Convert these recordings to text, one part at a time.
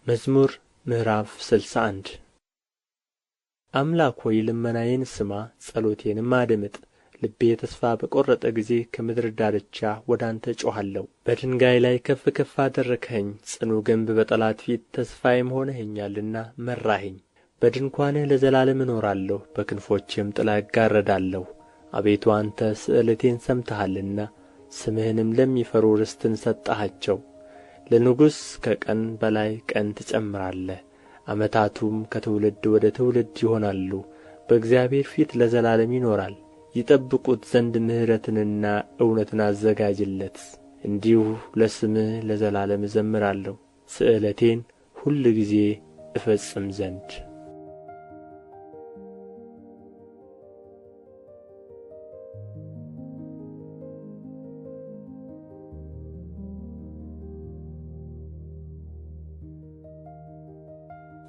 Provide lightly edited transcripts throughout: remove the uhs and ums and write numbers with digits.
መዝሙር ምዕራፍ 61 አምላክ ሆይ ልመናዬን ስማ፣ ጸሎቴንም አድምጥ። ልቤ ተስፋ በቈረጠ ጊዜ ከምድር ዳርቻ ወደ አንተ እጮኻለሁ። በድንጋይ ላይ ከፍ ከፍ አደረግኸኝ፣ ጽኑ ግንብ በጠላት ፊት ተስፋዬም ሆነኸኛልና መራኸኝ። በድንኳንህ ለዘላለም እኖራለሁ፣ በክንፎችህም ጥላ እጋረዳለሁ። አቤቱ አንተ ስእለቴን ሰምተሃልና ስምህንም ለሚፈሩ ርስትን ሰጠሃቸው። ለንጉሥ ከቀን በላይ ቀን ትጨምራለህ፣ ዓመታቱም ከትውልድ ወደ ትውልድ ይሆናሉ። በእግዚአብሔር ፊት ለዘላለም ይኖራል። ይጠብቁት ዘንድ ምሕረትንና እውነትን አዘጋጅለት። እንዲሁ ለስምህ ለዘላለም እዘምራለሁ፣ ስእለቴን ሁልጊዜ እፈጽም ዘንድ።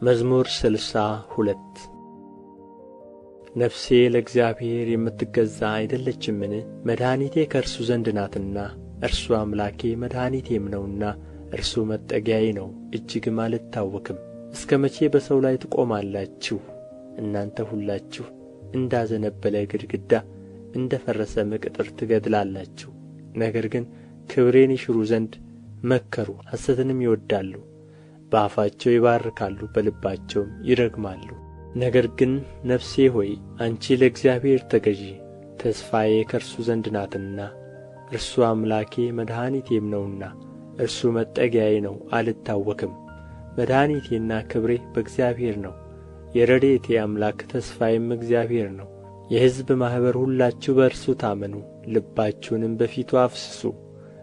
መዝሙር 62 ነፍሴ ለእግዚአብሔር የምትገዛ አይደለችምን? መድኃኒቴ ከእርሱ ዘንድ ናትና፣ እርሱ አምላኬ መድኃኒቴም ነውና፣ እርሱ መጠጊያዬ ነው፣ እጅግም አልታወክም። እስከ መቼ በሰው ላይ ትቆማላችሁ? እናንተ ሁላችሁ እንዳዘነበለ ግድግዳ እንደ ፈረሰም ቅጥር ትገድላላችሁ። ነገር ግን ክብሬን ይሽሩ ዘንድ መከሩ፣ ሐሰትንም ይወድዳሉ። በአፋቸው ይባርካሉ፣ በልባቸውም ይረግማሉ። ነገር ግን ነፍሴ ሆይ አንቺ ለእግዚአብሔር ተገዢ፣ ተስፋዬ ከእርሱ ዘንድ ናትና፣ እርሱ አምላኬ መድኃኒቴም ነውና፣ እርሱ መጠጊያዬ ነው፣ አልታወክም። መድኃኒቴና ክብሬ በእግዚአብሔር ነው፣ የረድኤቴ አምላክ ተስፋዬም እግዚአብሔር ነው። የሕዝብ ማኅበር ሁላችሁ በእርሱ ታመኑ፣ ልባችሁንም በፊቱ አፍስሱ።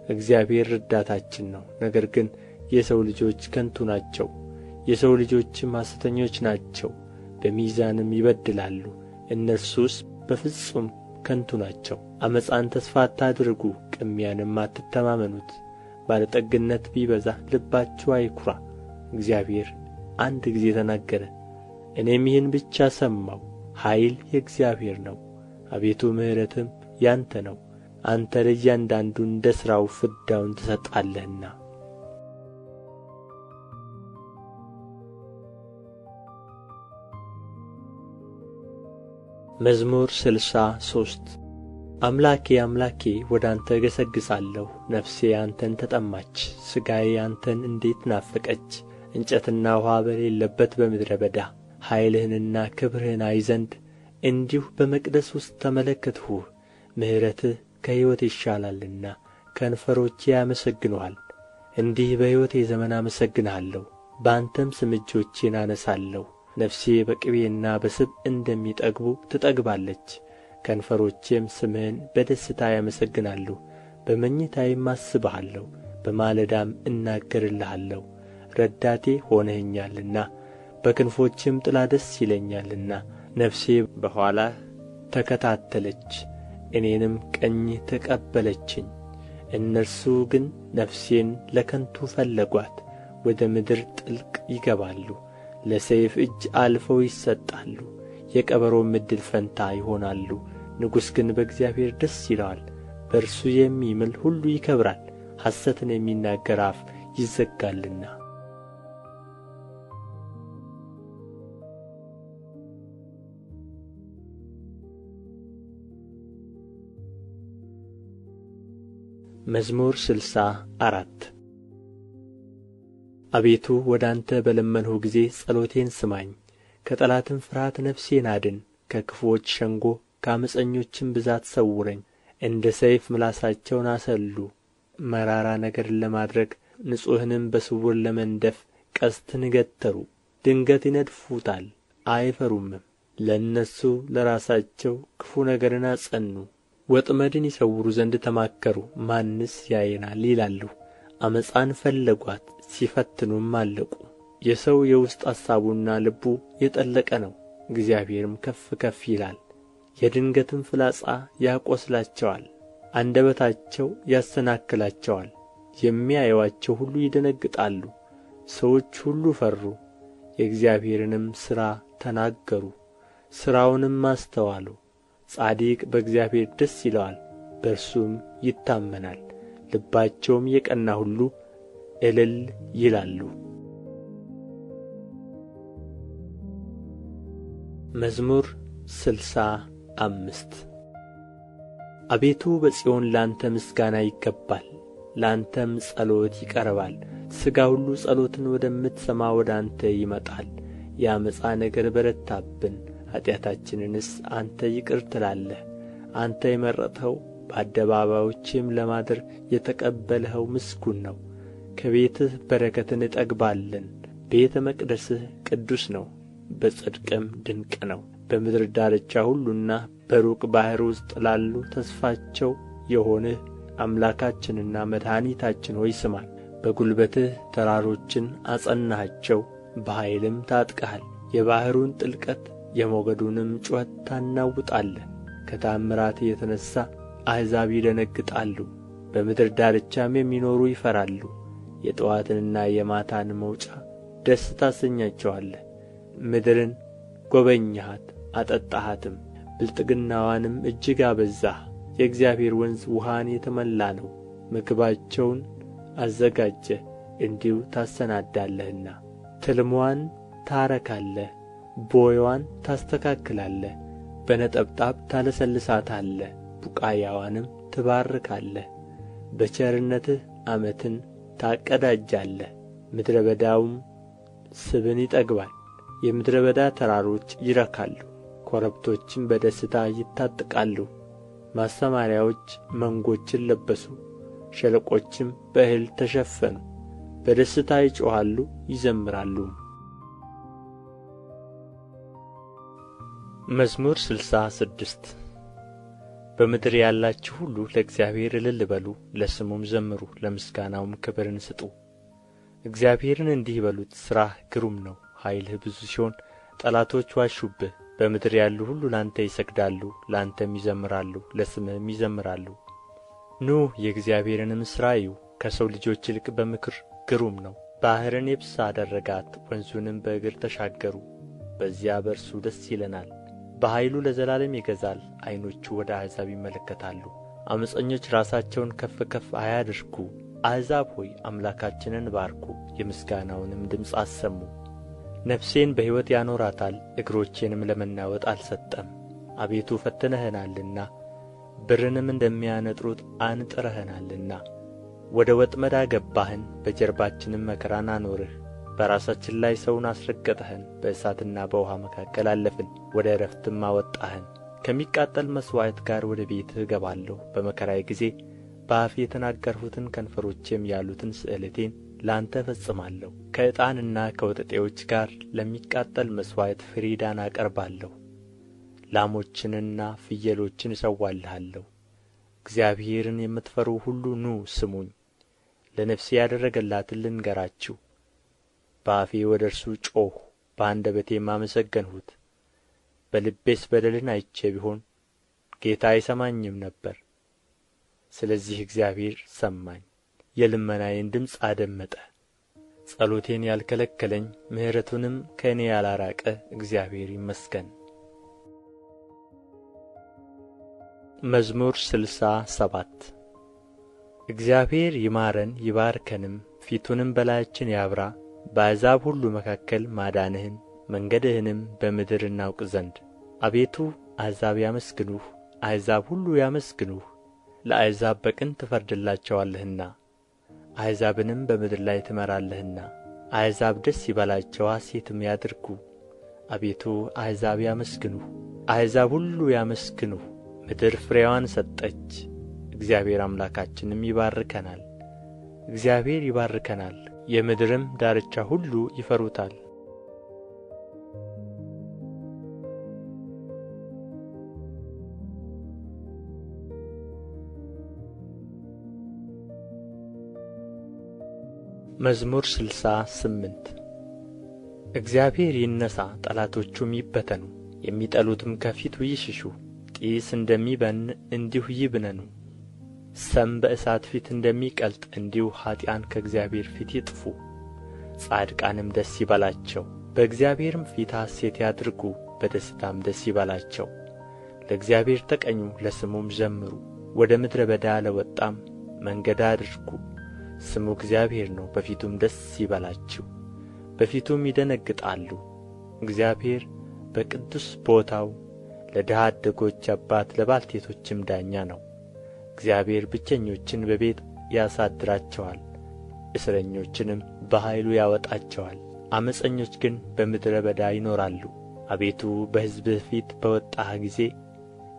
እግዚአብሔር ረዳታችን ነው። ነገር ግን የሰው ልጆች ከንቱ ናቸው፣ የሰው ልጆችም ሐሰተኞች ናቸው፣ በሚዛንም ይበድላሉ። እነርሱስ በፍጹም ከንቱ ናቸው። ዓመፃን ተስፋ አታድርጉ፣ ቅሚያንም አትተማመኑት። ባለጠግነት ቢበዛ ልባችሁ አይኵራ። እግዚአብሔር አንድ ጊዜ ተናገረ፣ እኔም ይህን ብቻ ሰማሁ። ኃይል የእግዚአብሔር ነው፣ አቤቱ ምሕረትም ያንተ ነው። አንተ ለእያንዳንዱ እንደ ሥራው ፍዳውን ትሰጣለህና። መዝሙር 63 አምላኬ አምላኬ ወደ አንተ እገሠግሣለሁ። ነፍሴ አንተን ተጠማች፣ ሥጋዬ አንተን እንዴት ናፈቀች! እንጨትና ውኃ በሌለበት በምድረ በዳ ኃይልህንና ክብርህን አይ ዘንድ እንዲሁ በመቅደስ ውስጥ ተመለከትሁህ። ምሕረትህ ከሕይወት ይሻላልና ከንፈሮቼ ያመሰግኑሃል። እንዲህ በሕይወቴ ዘመን አመሰግንሃለሁ፣ በአንተም ስም እጆቼን አነሣለሁ። ነፍሴ በቅቤና በስብ እንደሚጠግቡ ትጠግባለች፣ ከንፈሮቼም ስምህን በደስታ ያመሰግናሉ። በመኝታዬም አስብሃለሁ፣ በማለዳም እናገርልሃለሁ። ረዳቴ ሆነኸኛልና በክንፎችም ጥላ ደስ ይለኛልና። ነፍሴ በኋላህ ተከታተለች፣ እኔንም ቀኝህ ተቀበለችኝ። እነርሱ ግን ነፍሴን ለከንቱ ፈለጓት፣ ወደ ምድር ጥልቅ ይገባሉ። ለሰይፍ እጅ አልፈው ይሰጣሉ፣ የቀበሮም ዕድል ፈንታ ይሆናሉ። ንጉሥ ግን በእግዚአብሔር ደስ ይለዋል፣ በእርሱ የሚምል ሁሉ ይከብራል። ሐሰትን የሚናገር አፍ ይዘጋልና። መዝሙር 64 አቤቱ ወደ አንተ በለመንሁ ጊዜ ጸሎቴን ስማኝ። ከጠላትም ፍርሃት ነፍሴን አድን። ከክፉዎች ሸንጎ ከዓመፀኞችም ብዛት ሰውረኝ። እንደ ሰይፍ ምላሳቸውን አሰሉ፣ መራራ ነገርን ለማድረግ ንጹሕንም በስውር ለመንደፍ ቀስትን ገተሩ። ድንገት ይነድፉታል አይፈሩምም። ለእነርሱ ለራሳቸው ክፉ ነገርን አጸኑ። ወጥመድን ይሰውሩ ዘንድ ተማከሩ፣ ማንስ ያየናል ይላሉ። ዓመፃን ፈለጓት ሲፈትኑም አለቁ። የሰው የውስጥ አሳቡና ልቡ የጠለቀ ነው፣ እግዚአብሔርም ከፍ ከፍ ይላል። የድንገትም ፍላጻ ያቈስላቸዋል፣ አንደበታቸው ያሰናክላቸዋል። የሚያዩአቸው ሁሉ ይደነግጣሉ። ሰዎች ሁሉ ፈሩ፣ የእግዚአብሔርንም ሥራ ተናገሩ፣ ሥራውንም አስተዋሉ። ጻድቅ በእግዚአብሔር ደስ ይለዋል፣ በእርሱም ይታመናል። ልባቸውም የቀና ሁሉ እልል ይላሉ። መዝሙር 65 አቤቱ በጽዮን ላንተ ምስጋና ይገባል፣ ላንተም ጸሎት ይቀርባል። ሥጋ ሁሉ ጸሎትን ወደምትሰማ ወደ አንተ ይመጣል። የዓመፃ ነገር በረታብን፣ ኃጢአታችንንስ አንተ ይቅር ትላለህ። አንተ የመረጥኸው በአደባባዮችህም ለማደር የተቀበልኸው ምስጉን ነው። ከቤትህ በረከትን እጠግባለን። ቤተ መቅደስህ ቅዱስ ነው፣ በጽድቅም ድንቅ ነው። በምድር ዳርቻ ሁሉና በሩቅ ባሕር ውስጥ ላሉ ተስፋቸው የሆንህ አምላካችንና መድኃኒታችን ሆይ ስማን። በጕልበትህ ተራሮችን አጸናሃቸው፣ በኃይልም ታጥቀሃል። የባሕሩን ጥልቀት የሞገዱንም ጩኸት ታናውጣለህ። ከተአምራትህ የተነሣ አሕዛብ ይደነግጣሉ፣ በምድር ዳርቻም የሚኖሩ ይፈራሉ። የጠዋትንና የማታን መውጫ ደስ ታሰኛቸዋለህ። ምድርን ጐበኘሃት አጠጣሃትም፣ ብልጥግናዋንም እጅግ አበዛህ። የእግዚአብሔር ወንዝ ውኃን የተመላ ነው። ምግባቸውን አዘጋጀህ፣ እንዲሁ ታሰናዳለህና። ትልምዋን ታረካለህ፣ ቦይዋን ታስተካክላለህ። በነጠብጣብ ታለሰልሳታለህ፣ ቡቃያዋንም ትባርካለህ። በቸርነትህ ዓመትን ታቀዳጃለህ፣ ምድረ በዳውም ስብን ይጠግባል። የምድረ በዳ ተራሮች ይረካሉ፣ ኮረብቶችም በደስታ ይታጠቃሉ። ማሰማርያዎች መንጎችን ለበሱ፣ ሸለቆችም በእህል ተሸፈኑ። በደስታ ይጮኻሉ ይዘምራሉም። መዝሙር 66 በምድር ያላችሁ ሁሉ ለእግዚአብሔር እልል በሉ፣ ለስሙም ዘምሩ፣ ለምስጋናውም ክብርን ስጡ። እግዚአብሔርን እንዲህ በሉት፣ ሥራህ ግሩም ነው፣ ኃይልህ ብዙ ሲሆን ጠላቶች ዋሹብህ። በምድር ያሉ ሁሉ ላንተ ይሰግዳሉ፣ ላንተም ይዘምራሉ፣ ለስምህም ይዘምራሉ። ኑ የእግዚአብሔርንም ሥራ እዩ፣ ከሰው ልጆች ይልቅ በምክር ግሩም ነው። ባሕርን የብስ አደረጋት፣ ወንዙንም በእግር ተሻገሩ። በዚያ በእርሱ ደስ ይለናል። በኃይሉ ለዘላለም ይገዛል። ዓይኖቹ ወደ አሕዛብ ይመለከታሉ። ዓመፀኞች ራሳቸውን ከፍ ከፍ አያድርጉ። አሕዛብ ሆይ አምላካችንን ባርኩ፣ የምስጋናውንም ድምፅ አሰሙ። ነፍሴን በሕይወት ያኖራታል፣ እግሮቼንም ለመናወጥ አልሰጠም። አቤቱ ፈትነኸናልና ብርንም እንደሚያነጥሩት አንጥረኸናልና። ወደ ወጥመድ አገባህን፣ በጀርባችንም መከራን አኖርህ። በራሳችን ላይ ሰውን አስረገጥኸን፣ በእሳትና በውኃ መካከል አለፍን፣ ወደ ዕረፍትም አወጣኸን። ከሚቃጠል መሥዋዕት ጋር ወደ ቤትህ እገባለሁ። በመከራዬ ጊዜ በአፌ የተናገርሁትን ከንፈሮቼም ያሉትን ስእለቴን ለአንተ እፈጽማለሁ። ከዕጣንና ከወጠጤዎች ጋር ለሚቃጠል መሥዋዕት ፍሪዳን አቀርባለሁ። ላሞችንና ፍየሎችን እሠዋልሃለሁ። እግዚአብሔርን የምትፈሩ ሁሉ ኑ ስሙኝ፣ ለነፍሴ ያደረገላትን ልንገራችሁ። በአፌ ወደ እርሱ ጮኽሁ፣ በአንደበቴም አመሰገንሁት። በልቤስ በደልን አይቼ ቢሆን ጌታ አይሰማኝም ነበር። ስለዚህ እግዚአብሔር ሰማኝ፣ የልመናዬን ድምፅ አደመጠ። ጸሎቴን ያልከለከለኝ ምሕረቱንም ከእኔ ያላራቀ እግዚአብሔር ይመስገን። መዝሙር 67 እግዚአብሔር ይማረን ይባርከንም፣ ፊቱንም በላያችን ያብራ። በአሕዛብ ሁሉ መካከል ማዳንህን መንገድህንም በምድር እናውቅ ዘንድ። አቤቱ አሕዛብ ያመስግኑህ፣ አሕዛብ ሁሉ ያመስግኑህ። ለአሕዛብ በቅን ትፈርድላቸዋለህና አሕዛብንም በምድር ላይ ትመራለህና። አሕዛብ ደስ ይበላቸው ሐሤትም ያድርጉ። አቤቱ አሕዛብ ያመስግኑህ፣ አሕዛብ ሁሉ ያመስግኑህ። ምድር ፍሬዋን ሰጠች፣ እግዚአብሔር አምላካችንም ይባርከናል። እግዚአብሔር ይባርከናል፣ የምድርም ዳርቻ ሁሉ ይፈሩታል። መዝሙር 68 እግዚአብሔር ይነሣ፣ ጠላቶቹም ይበተኑ፣ የሚጠሉትም ከፊቱ ይሽሹ። ጢስ እንደሚበንን እንዲሁ ይብነኑ። ሰም በእሳት ፊት እንደሚቀልጥ እንዲሁ ኀጥኣን ከእግዚአብሔር ፊት ይጥፉ። ጻድቃንም ደስ ይበላቸው፣ በእግዚአብሔርም ፊት ሐሤት ያድርጉ፣ በደስታም ደስ ይበላቸው። ለእግዚአብሔር ተቀኙ፣ ለስሙም ዘምሩ። ወደ ምድረ በዳ ለወጣም መንገድ አድርጉ። ስሙ እግዚአብሔር ነው፣ በፊቱም ደስ ይበላችሁ፣ በፊቱም ይደነግጣሉ። እግዚአብሔር በቅዱስ ቦታው ለድሀ አደጎች አባት ለባልቴቶችም ዳኛ ነው። እግዚአብሔር ብቸኞችን በቤት ያሳድራቸዋል፣ እስረኞችንም በኃይሉ ያወጣቸዋል። ዓመፀኞች ግን በምድረ በዳ ይኖራሉ። አቤቱ በሕዝብህ ፊት በወጣህ ጊዜ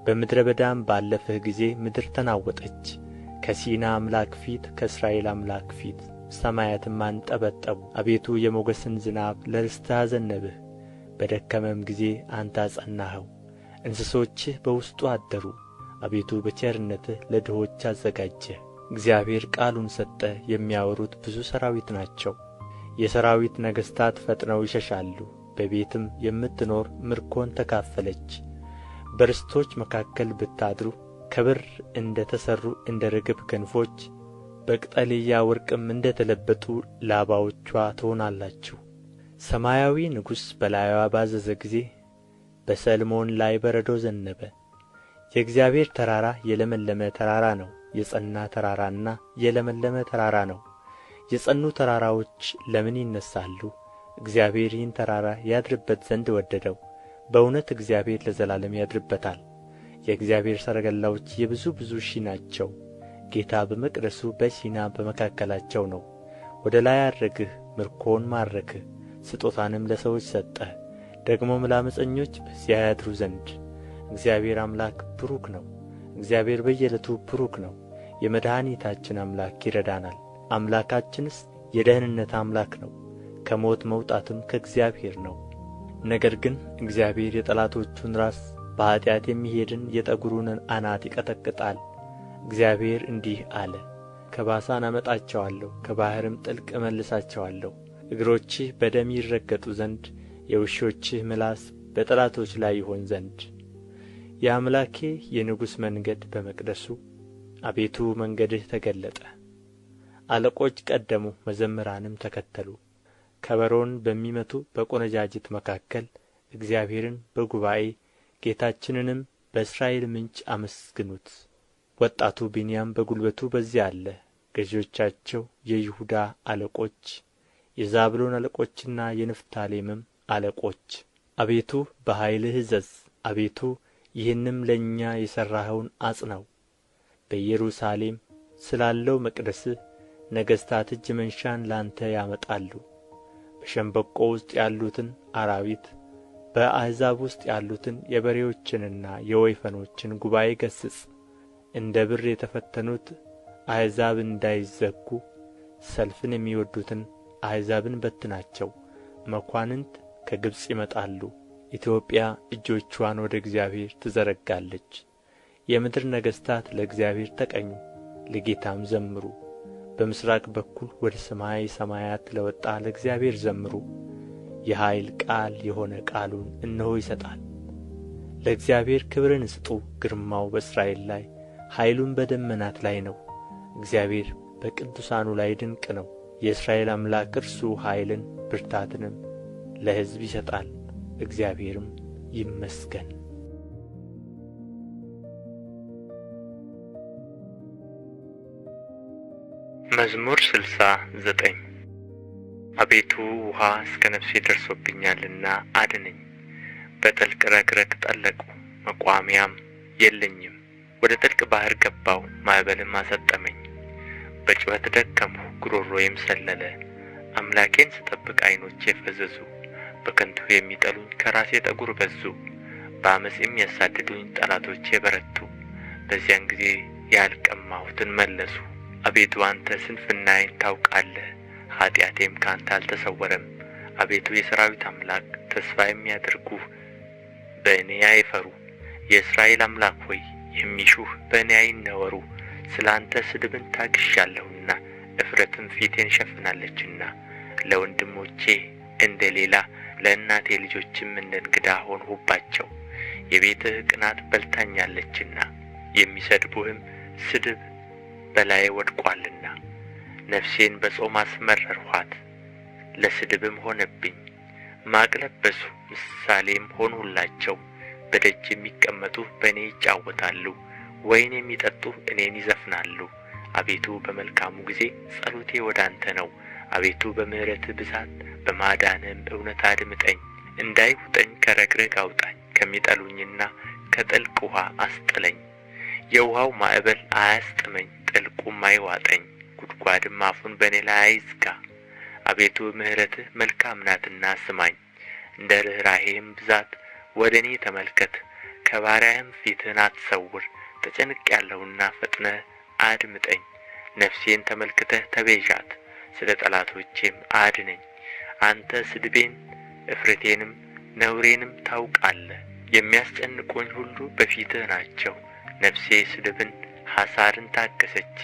በምድረ በዳም ባለፍህ ጊዜ ምድር ተናወጠች። ከሲና አምላክ ፊት ከእስራኤል አምላክ ፊት ሰማያትም አንጠበጠቡ። አቤቱ የሞገስን ዝናብ ለርስትህ አዘነብህ፣ በደከመም ጊዜ አንተ አጸናኸው። እንስሶችህ በውስጡ አደሩ። አቤቱ በቸርነትህ ለድሆች አዘጋጀህ። እግዚአብሔር ቃሉን ሰጠ፣ የሚያወሩት ብዙ ሠራዊት ናቸው። የሠራዊት ነገሥታት ፈጥነው ይሸሻሉ። በቤትም የምትኖር ምርኮን ተካፈለች። በርስቶች መካከል ብታድሩ ከብር እንደ ተሠሩ እንደ ርግብ ክንፎች በቅጠልያ ወርቅም እንደ ተለበጡ ላባዎችዋ ትሆናላችሁ። ሰማያዊ ንጉሥ በላይዋ ባዘዘ ጊዜ በሰልሞን ላይ በረዶ ዘነበ። የእግዚአብሔር ተራራ የለመለመ ተራራ ነው፣ የጸና ተራራና የለመለመ ተራራ ነው። የጸኑ ተራራዎች ለምን ይነሣሉ? እግዚአብሔር ይህን ተራራ ያድርበት ዘንድ ወደደው። በእውነት እግዚአብሔር ለዘላለም ያድርበታል። የእግዚአብሔር ሰረገላዎች የብዙ ብዙ ሺህ ናቸው። ጌታ በመቅደሱ በሲና በመካከላቸው ነው። ወደ ላይ ዐረግህ፣ ምርኮን ማረክህ፣ ስጦታንም ለሰዎች ሰጠህ፣ ደግሞም ለዓመፀኞች በዚያ ያድሩ ዘንድ። እግዚአብሔር አምላክ ብሩክ ነው። እግዚአብሔር በየዕለቱ ብሩክ ነው። የመድኃኒታችን አምላክ ይረዳናል። አምላካችንስ የደኅንነት አምላክ ነው። ከሞት መውጣትም ከእግዚአብሔር ነው። ነገር ግን እግዚአብሔር የጠላቶቹን ራስ በኃጢአት የሚሄድን የጠጕሩን አናት ይቀጠቅጣል። እግዚአብሔር እንዲህ አለ፣ ከባሳን አመጣቸዋለሁ፣ ከባሕርም ጥልቅ እመልሳቸዋለሁ። እግሮችህ በደም ይረገጡ ዘንድ የውሾችህ ምላስ በጠላቶች ላይ ይሆን ዘንድ። የአምላኬ የንጉሥ መንገድ በመቅደሱ አቤቱ መንገድህ ተገለጠ። አለቆች ቀደሙ፣ መዘምራንም ተከተሉ። ከበሮን በሚመቱ በቈነጃጅት መካከል እግዚአብሔርን በጉባኤ ጌታችንንም በእስራኤል ምንጭ አመስግኑት። ወጣቱ ብንያም በጕልበቱ በዚያ አለ። ገዦቻቸው የይሁዳ አለቆች፣ የዛብሎን አለቆችና የንፍታሌምም አለቆች። አቤቱ በኃይልህ እዘዝ፣ አቤቱ ይህንም ለእኛ የሠራኸውን አጽናው። በኢየሩሳሌም ስላለው መቅደስህ ነገሥታት እጅ መንሻን ላንተ ያመጣሉ። በሸምበቆ ውስጥ ያሉትን አራዊት፣ በአሕዛብ ውስጥ ያሉትን የበሬዎችንና የወይፈኖችን ጉባኤ ገሥጽ። እንደ ብር የተፈተኑት አሕዛብ እንዳይዘጉ ሰልፍን የሚወድዱትን አሕዛብን በትናቸው። መኳንንት ከግብጽ ይመጣሉ። ኢትዮጵያ እጆቿን ወደ እግዚአብሔር ትዘረጋለች። የምድር ነገሥታት ለእግዚአብሔር ተቀኙ፣ ለጌታም ዘምሩ። በምሥራቅ በኩል ወደ ሰማይ ሰማያት ለወጣ ለእግዚአብሔር ዘምሩ። የኃይል ቃል የሆነ ቃሉን እነሆ ይሰጣል። ለእግዚአብሔር ክብርን ስጡ። ግርማው በእስራኤል ላይ ኃይሉም በደመናት ላይ ነው። እግዚአብሔር በቅዱሳኑ ላይ ድንቅ ነው። የእስራኤል አምላክ እርሱ ኃይልን ብርታትንም ለሕዝብ ይሰጣል። እግዚአብሔርም ይመስገን። መዝሙር 69 አቤቱ ውኃ እስከ ነፍሴ ደርሶብኛልና አድነኝ። በጥልቅ ረግረግ ጠለቅሁ፣ መቋሚያም የለኝም። ወደ ጥልቅ ባሕር ገባሁ፣ ማዕበልም አሰጠመኝ። በጩኸት ደከምሁ፣ ጉሮሮዬም ሰለለ። አምላኬን ስጠብቅ ዓይኖቼ ፈዘዙ። በከንቱ የሚጠሉኝ ከራሴ ጠጕር በዙ። በዓመፅ የሚያሳድዱኝ ጠላቶቼ በረቱ። በዚያን ጊዜ ያልቀማሁትን መለሱ። አቤቱ አንተ ስንፍናዬን ታውቃለህ፣ ኃጢአቴም ከአንተ አልተሰወረም። አቤቱ የሠራዊት አምላክ ተስፋ የሚያደርጉህ በእኔ አይፈሩ። የእስራኤል አምላክ ሆይ የሚሹህ በእኔ አይነወሩ። ስለ አንተ ስድብን ታግሻለሁና እፍረትም ፊቴን ሸፍናለችና። ለወንድሞቼ እንደ ሌላ ለእናቴ ልጆችም እንደ እንግዳ ሆንሁባቸው። የቤትህ ቅናት በልታኛለችና የሚሰድቡህም ስድብ በላዬ ወድቋልና። ነፍሴን በጾም አስመረርኋት፣ ለስድብም ሆነብኝ። ማቅ ለበሱ፣ ምሳሌም ሆንሁላቸው። በደጅ የሚቀመጡ በእኔ ይጫወታሉ፣ ወይን የሚጠጡ እኔን ይዘፍናሉ። አቤቱ በመልካሙ ጊዜ ጸሎቴ ወደ አንተ ነው። አቤቱ በምሕረትህ ብዛት በማዳንህም እውነት አድምጠኝ። እንዳይውጠኝ ከረግረግ አውጣኝ፣ ከሚጠሉኝና ከጥልቅ ውኃ አስጥለኝ። የውኃው ማዕበል አያስጥመኝ፣ ጥልቁም አይዋጠኝ፣ ጉድጓድም አፉን በእኔ ላይ አይዝጋ። አቤቱ ምሕረትህ መልካም ናትና ስማኝ፣ እንደ ርኅራኄህም ብዛት ወደ እኔ ተመልከት። ከባሪያህም ፊትህን አትሰውር። ተጨንቄአለሁና ፈጥነህ አድምጠኝ። ነፍሴን ተመልክተህ ተቤዣት፣ ስለ ጠላቶቼም አድነኝ። አንተ ስድቤን እፍረቴንም ነውሬንም ታውቃለህ። የሚያስጨንቁኝ ሁሉ በፊትህ ናቸው። ነፍሴ ስድብን ሐሳርን ታገሰች።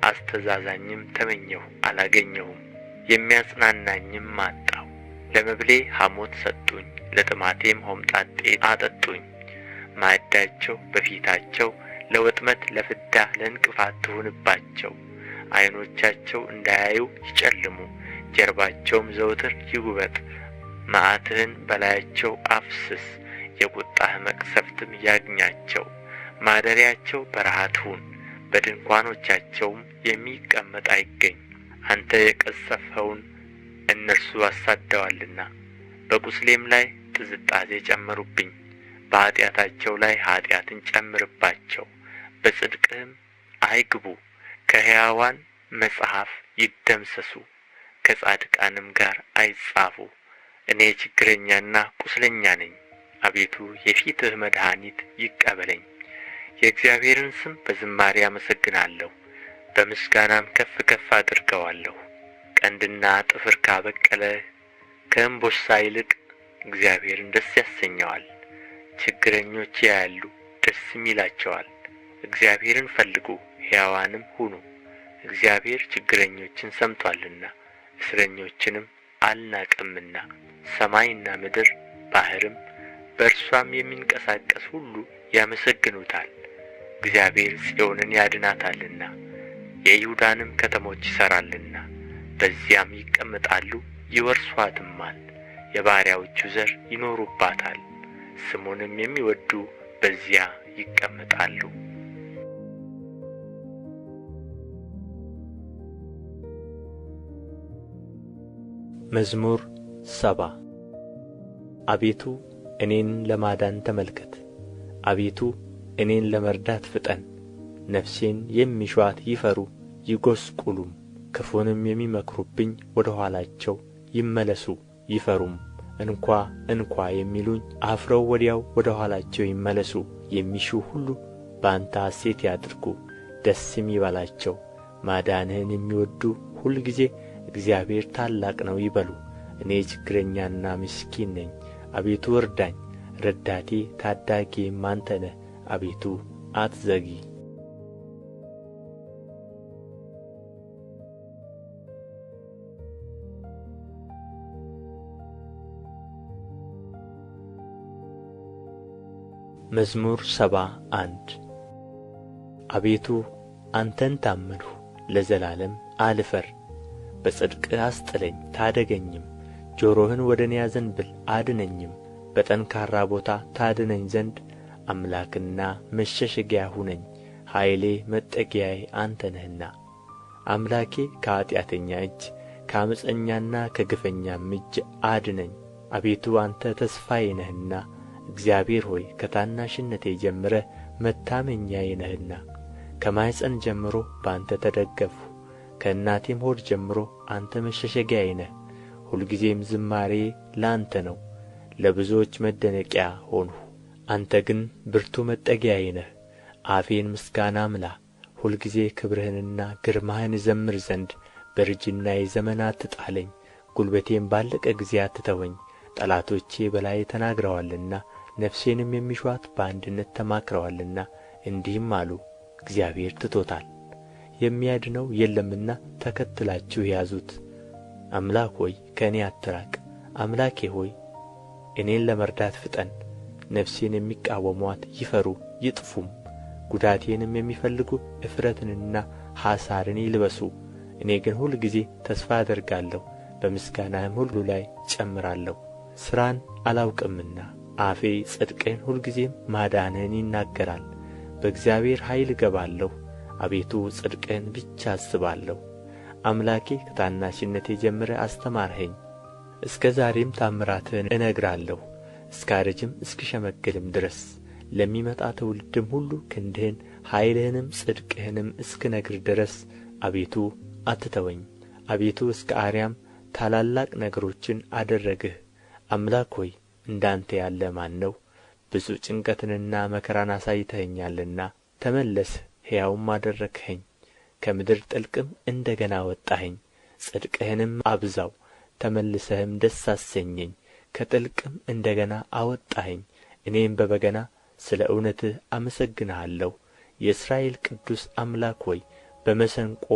አስተዛዛኝም ተመኘሁ አላገኘሁም፣ የሚያጽናናኝም አጣሁ። ለመብሌ ሐሞት ሰጡኝ፣ ለጥማቴም ሆምጣጤ አጠጡኝ። ማዕዳቸው በፊታቸው ለወጥመድ ለፍዳ ለእንቅፋት ትሁንባቸው። ዓይኖቻቸው እንዳያዩ ይጨልሙ፣ ጀርባቸውም ዘወትር ይጉበጥ። መዓትህን በላያቸው አፍስስ፣ የቁጣህ መቅሰፍትም ያግኛቸው። ማደሪያቸው በረሃ ትሁን፣ በድንኳኖቻቸውም የሚቀመጥ አይገኝ። አንተ የቀሰፍኸውን እነርሱ አሳድደዋልና፣ በቁስሌም ላይ ጥዝጣዜ ጨመሩብኝ። በኃጢአታቸው ላይ ኃጢአትን ጨምርባቸው፣ በጽድቅህም አይግቡ። ከሕያዋን መጽሐፍ ይደምሰሱ፣ ከጻድቃንም ጋር አይጻፉ። እኔ ችግረኛና ቁስለኛ ነኝ። አቤቱ የፊትህ መድኃኒት ይቀበለኝ። የእግዚአብሔርን ስም በዝማሬ አመሰግናለሁ፣ በምስጋናም ከፍ ከፍ አድርገዋለሁ። ቀንድና ጥፍር ካበቀለ ከእምቦሳ ይልቅ እግዚአብሔርን ደስ ያሰኘዋል። ችግረኞች ያያሉ ደስም ይላቸዋል። እግዚአብሔርን ፈልጉ ሕያዋንም ሁኑ። እግዚአብሔር ችግረኞችን ሰምቶአልና እስረኞችንም አልናቅምና። ሰማይና ምድር ባሕርም በእርሷም የሚንቀሳቀስ ሁሉ ያመሰግኑታል። እግዚአብሔር ጽዮንን ያድናታልና የይሁዳንም ከተሞች ይሠራልና። በዚያም ይቀመጣሉ ይወርሷትማል። የባሪያዎቹ ዘር ይኖሩባታል፣ ስሙንም የሚወዱ በዚያ ይቀመጣሉ። መዝሙር 70 አቤቱ እኔን ለማዳን ተመልከት፣ አቤቱ እኔን ለመርዳት ፍጠን። ነፍሴን የሚሹአት ይፈሩ ይጐስቁሉም፣ ክፉንም የሚመክሩብኝ ወደ ኋላቸው ይመለሱ ይፈሩም። እንኳ የሚሉኝ አፍረው ወዲያው ወደ ኋላቸው ይመለሱ። የሚሹ ሁሉ በአንተ ሐሴት ያድርጉ ደስም ይበላቸው። ማዳንህን የሚወድዱ ሁልጊዜ እግዚአብሔር ታላቅ ነው ይበሉ። እኔ ችግረኛና ምስኪን ነኝ፣ አቤቱ እርዳኝ። ረዳቴ ታዳጊዬም አንተ ነህ፣ አቤቱ አትዘግይ። መዝሙር 71 አቤቱ አንተን ታመንሁ፣ ለዘላለም አልፈር። በጽድቅህ አስጥለኝ ታደገኝም። ጆሮህን ወደ እኔ አዘንብል አድነኝም። በጠንካራ ቦታ ታድነኝ ዘንድ አምላክና መሸሸጊያ ሁነኝ። ኃይሌ መጠጊያዬ አንተ ነህና። አምላኬ ከኃጢአተኛ እጅ ከዓመፀኛና ከግፈኛም እጅ አድነኝ። አቤቱ አንተ ተስፋዬ ነህና፣ እግዚአብሔር ሆይ ከታናሽነቴ ጀምረህ መታመኛዬ ነህና። ከማኅፀን ጀምሮ በአንተ ተደገፍሁ፣ ከእናቴም ሆድ ጀምሮ አንተ መሸሸጊያዬ ነህ። ሁልጊዜም ዝማሬዬ ለአንተ ነው፣ ለብዙዎች መደነቂያ ሆንሁ። አንተ ግን ብርቱ መጠጊያዬ ነህ። አፌን ምስጋና ምላ፣ ሁልጊዜ ክብርህንና ግርማህን እዘምር ዘንድ። በእርጅናዬ ዘመን አትጣለኝ፣ ጉልበቴም ባለቀ ጊዜ አትተወኝ። ጠላቶቼ በላዬ ተናግረዋልና፣ ነፍሴንም የሚሹአት በአንድነት ተማክረዋልና። እንዲህም አሉ፣ እግዚአብሔር ትቶታል፣ የሚያድነው የለምና ተከትላችሁ ያዙት። አምላክ ሆይ ከእኔ አትራቅ፣ አምላኬ ሆይ እኔን ለመርዳት ፍጠን። ነፍሴን የሚቃወሙአት ይፈሩ ይጥፉም። ጉዳቴንም የሚፈልጉ እፍረትንና ሐሳርን ይልበሱ። እኔ ግን ሁልጊዜ ተስፋ አደርጋለሁ፣ በምስጋናህም ሁሉ ላይ እጨምራለሁ። ሥራን አላውቅምና አፌ ጽድቅህን ሁልጊዜም ማዳንህን ይናገራል። በእግዚአብሔር ኃይል እገባለሁ፣ አቤቱ ጽድቅህን ብቻ አስባለሁ። አምላኬ ከታናሽነቴ ጀምረህ አስተማርኸኝ፣ እስከ ዛሬም ተአምራትህን እነግራለሁ፣ እስካረጅም እስክሸመግልም ድረስ። ለሚመጣ ትውልድም ሁሉ ክንድህን ኃይልህንም ጽድቅህንም እስክነግር ድረስ አቤቱ አትተወኝ። አቤቱ እስከ አርያም ታላላቅ ነገሮችን አደረግህ። አምላክ ሆይ እንዳንተ ያለ ማን ነው? ብዙ ጭንቀትንና መከራን አሳይተኸኛልና ተመለስህ፣ ሕያውም አደረግኸኝ። ከምድር ጥልቅም እንደ ገና አወጣኸኝ። ጽድቅህንም አብዛው፣ ተመልሰህም ደስ አሰኘኝ። ከጥልቅም እንደ ገና አወጣኸኝ። እኔም በበገና ስለ እውነትህ አመሰግንሃለሁ። የእስራኤል ቅዱስ አምላክ ሆይ በመሰንቆ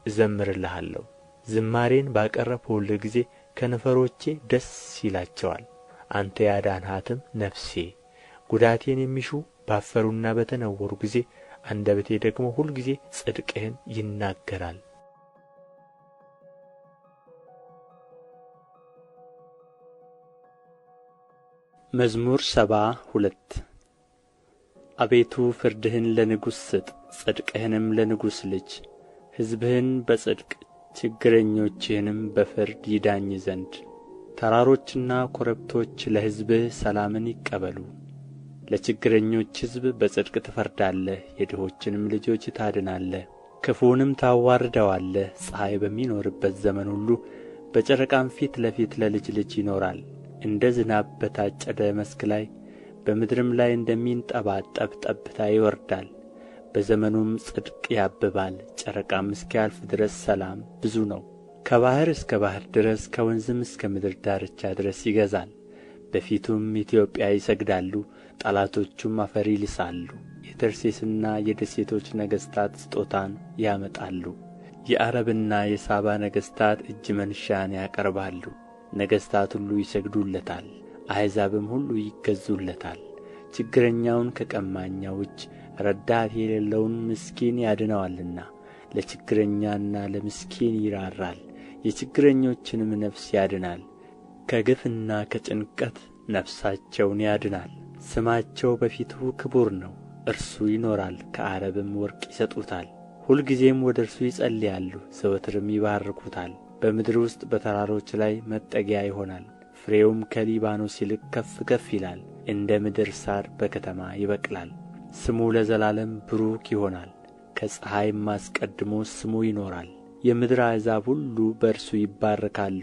እዘምርልሃለሁ። ዝማሬን ባቀረብሁልህ ጊዜ ከንፈሮቼ ደስ ይላቸዋል። አንተ ያዳንሃትም ነፍሴ። ጉዳቴን የሚሹ ባፈሩና በተነወሩ ጊዜ አንደበቴ ደግሞ ሁልጊዜ ጽድቅህን ይናገራል። መዝሙር 72 አቤቱ ፍርድህን ለንጉሥ ስጥ፣ ጽድቅህንም ለንጉሥ ልጅ። ሕዝብህን በጽድቅ ችግረኞችህንም በፍርድ ይዳኝ ዘንድ። ተራሮችና ኮረብቶች ለሕዝብህ ሰላምን ይቀበሉ። ለችግረኞች ሕዝብ በጽድቅ ትፈርዳለህ፣ የድሆችንም ልጆች ታድናለህ። ክፉውንም ታዋርደዋለህ። ፀሐይ በሚኖርበት ዘመን ሁሉ በጨረቃም ፊት ለፊት ለልጅ ልጅ ይኖራል። እንደ ዝናብ በታጨደ መስክ ላይ በምድርም ላይ እንደሚንጠባጠብ ጠብታ ይወርዳል። በዘመኑም ጽድቅ ያብባል። ጨረቃም እስኪያልፍ ድረስ ሰላም ብዙ ነው። ከባሕር እስከ ባሕር ድረስ ከወንዝም እስከ ምድር ዳርቻ ድረስ ይገዛል። በፊቱም ኢትዮጵያ ይሰግዳሉ፣ ጠላቶቹም አፈር ይልሳሉ። የተርሴስና የደሴቶች ነገሥታት ስጦታን ያመጣሉ። የዓረብና የሳባ ነገሥታት እጅ መንሻን ያቀርባሉ። ነገሥታት ሁሉ ይሰግዱለታል፣ አሕዛብም ሁሉ ይገዙለታል። ችግረኛውን ከቀማኛው እጅ ረዳት የሌለውን ምስኪን ያድነዋልና። ለችግረኛና ለምስኪን ይራራል፣ የችግረኞችንም ነፍስ ያድናል። ከግፍና ከጭንቀት ነፍሳቸውን ያድናል። ስማቸው በፊቱ ክቡር ነው፣ እርሱ ይኖራል። ከዓረብም ወርቅ ይሰጡታል፣ ሁልጊዜም ወደ እርሱ ይጸልያሉ፣ ዘወትርም ይባርኩታል። በምድር ውስጥ በተራሮች ላይ መጠጊያ ይሆናል። ፍሬውም ከሊባኖስ ይልቅ ከፍ ከፍ ይላል፣ እንደ ምድር ሣር በከተማ ይበቅላል። ስሙ ለዘላለም ብሩክ ይሆናል፣ ከፀሐይም አስቀድሞ ስሙ ይኖራል። የምድር አሕዛብ ሁሉ በእርሱ ይባረካሉ፣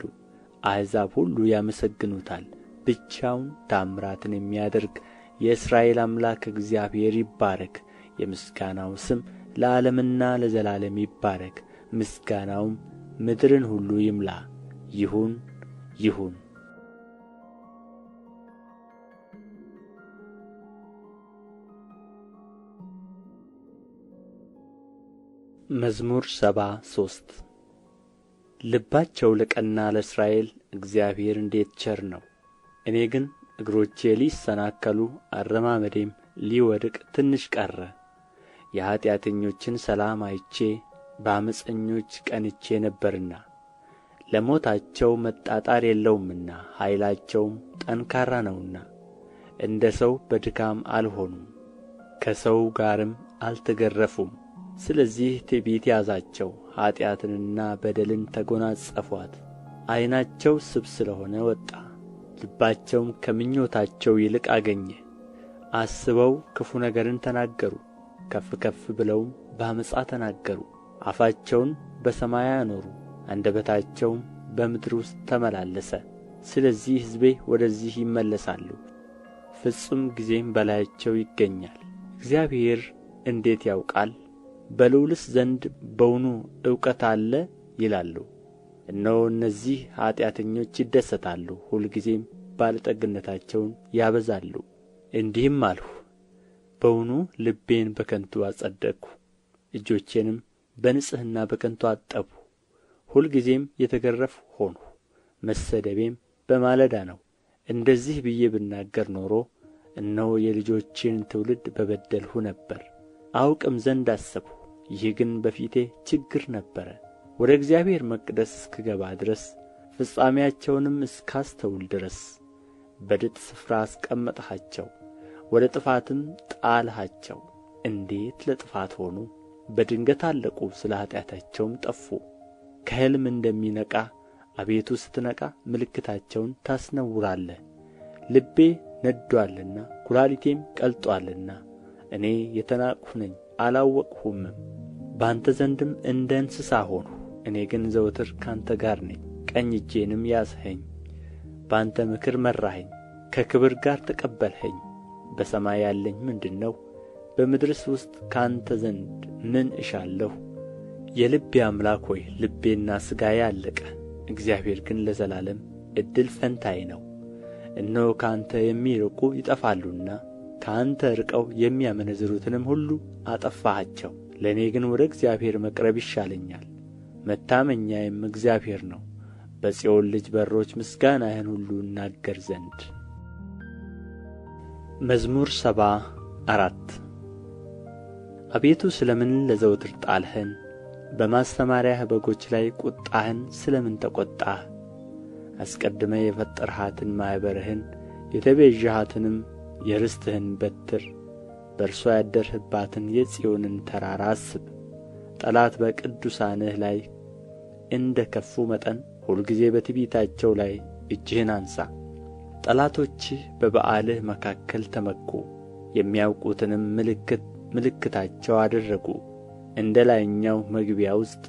አሕዛብ ሁሉ ያመሰግኑታል። ብቻውን ተአምራትን የሚያደርግ የእስራኤል አምላክ እግዚአብሔር ይባረክ። የምስጋናው ስም ለዓለምና ለዘላለም ይባረክ። ምስጋናውም ምድርን ሁሉ ይምላ። ይሁን ይሁን። መዝሙር 73 ልባቸው ለቀና ለእስራኤል እግዚአብሔር እንዴት ቸር ነው። እኔ ግን እግሮቼ ሊሰናከሉ አረማመዴም ሊወድቅ ትንሽ ቀረ። የኀጢአተኞችን ሰላም አይቼ በዓመፀኞች ቀንቼ ነበርና፣ ለሞታቸው መጣጣር የለውምና ኃይላቸውም ጠንካራ ነውና። እንደ ሰው በድካም አልሆኑም፣ ከሰው ጋርም አልተገረፉም። ስለዚህ ትዕቢት ያዛቸው፣ ኀጢአትንና በደልን ተጐናጸፏት። ዐይናቸው ስብ ስለ ሆነ ወጣ፣ ልባቸውም ከምኞታቸው ይልቅ አገኘ። አስበው ክፉ ነገርን ተናገሩ፣ ከፍ ከፍ ብለውም በዓመፃ ተናገሩ። አፋቸውን በሰማይ አኖሩ፣ አንደበታቸውም በምድር ውስጥ ተመላለሰ። ስለዚህ ሕዝቤ ወደዚህ ይመለሳሉ፣ ፍጹም ጊዜም በላያቸው ይገኛል። እግዚአብሔር እንዴት ያውቃል? በልዑልስ ዘንድ በውኑ እውቀት አለ ይላሉ። እነሆ እነዚህ ኀጢአተኞች ይደሰታሉ፣ ሁልጊዜም ባለጠግነታቸውን ያበዛሉ። እንዲህም አልሁ፣ በውኑ ልቤን በከንቱ አጸደቅሁ፣ እጆቼንም በንጽሕና በከንቱ አጠብሁ። ሁልጊዜም የተገረፍሁ ሆንሁ፣ መሰደቤም በማለዳ ነው። እንደዚህ ብዬ ብናገር ኖሮ እነሆ የልጆችን ትውልድ በበደልሁ ነበር። አውቅም ዘንድ አሰብሁ፣ ይህ ግን በፊቴ ችግር ነበረ። ወደ እግዚአብሔር መቅደስ እስክገባ ድረስ ፍጻሜያቸውንም እስካስተውል ድረስ በድጥ ስፍራ አስቀመጥሃቸው፣ ወደ ጥፋትም ጣልሃቸው። እንዴት ለጥፋት ሆኑ! በድንገት አለቁ፣ ስለ ኃጢአታቸውም ጠፉ። ከሕልም እንደሚነቃ አቤቱ ስትነቃ ምልክታቸውን ታስነውራለህ። ልቤ ነድዶአልና ኵላሊቴም ቀልጦአልና እኔ የተናቅሁ ነኝ አላወቅሁምም። በአንተ ዘንድም እንደ እንስሳ ሆንሁ። እኔ ግን ዘወትር ካንተ ጋር ነኝ፣ ቀኝ እጄንም ያዝኸኝ። በአንተ ምክር መራኸኝ፣ ከክብር ጋር ተቀበልኸኝ። በሰማይ ያለኝ ምንድር ነው? በምድርስ ውስጥ ካንተ ዘንድ ምን እሻለሁ? የልቤ አምላክ ሆይ ልቤና ሥጋዬ አለቀ፣ እግዚአብሔር ግን ለዘላለም እድል ፈንታዬ ነው። እነሆ ከአንተ የሚርቁ ይጠፋሉና ከአንተ ርቀው የሚያመነዝሩትንም ሁሉ አጠፋሃቸው። ለእኔ ግን ወደ እግዚአብሔር መቅረብ ይሻለኛል፣ መታመኛዬም እግዚአብሔር ነው። በጽዮን ልጅ በሮች ምስጋናህን ሁሉ እናገር ዘንድ። መዝሙር 74 አቤቱ ስለ ምን ለዘወትር ጣልኸን? በማሰማርያህ በጎች ላይ ቍጣህን ስለ ምን ተቈጣህ? አስቀድመህ የፈጠርሃትን ማኅበርህን የተቤዠሃትንም የርስትህን በትር በእርሷ ያደርህባትን የጽዮንን ተራራ አስብ። ጠላት በቅዱሳንህ ላይ እንደ ከፉ መጠን ሁልጊዜ በትዕቢታቸው ላይ እጅህን አንሣ። ጠላቶችህ በበዓልህ መካከል ተመኩ፣ የሚያውቁትንም ምልክታቸው አደረጉ። እንደ ላይኛው መግቢያ ውስጥ